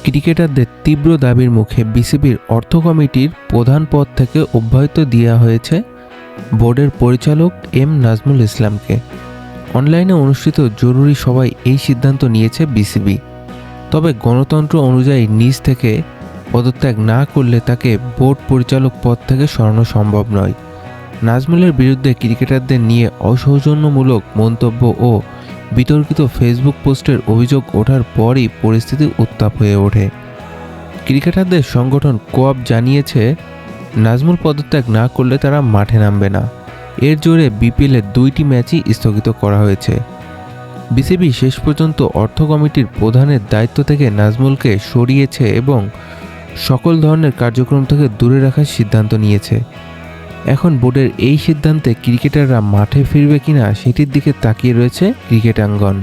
ক্রিকেটারদের তীব্র দাবির মুখে বিসিবির অর্থ কমিটির প্রধান পদ থেকে অব্যাহতি দেওয়া হয়েছে বোর্ডের পরিচালক এম নাজমুল ইসলামকে। অনলাইনে অনুষ্ঠিত জরুরি সভায় এই সিদ্ধান্ত নিয়েছে বিসিবি। তবে গণতন্ত্র অনুযায়ী নিজ থেকে পদত্যাগ না করলে তাকে বোর্ড পরিচালক পদ থেকে সরানো সম্ভব নয়। নাজমুলের বিরুদ্ধে ক্রিকেটারদের নিয়ে অসৌজন্যমূলক মন্তব্য ও বিতর্কিত ফেসবুক পোস্টের অভিযোগ ওঠার পরই পরিস্থিতি উত্তাপ হয়ে ওঠে। ক্রিকেটারদের সংগঠন কোঅপ জানিয়েছে, নাজমুল পদত্যাগ না করলে তারা মাঠে নামবে না। এর জোরে বিপিএলের 2টি ম্যাচই স্থগিত করা হয়েছে। বিসিবি শেষ পর্যন্ত অর্থ কমিটির প্রধানের দায়িত্ব থেকে নাজমুলকে সরিয়েছে এবং সকল ধরনের কার্যক্রম থেকে দূরে রাখার সিদ্ধান্ত নিয়েছে। এখন বোর্ডের এই সিদ্ধান্তে ক্রিকেটাররা মাঠে ফিরবে কিনা সেটির দিকে তাকিয়ে রয়েছে ক্রিকেটাঙ্গন।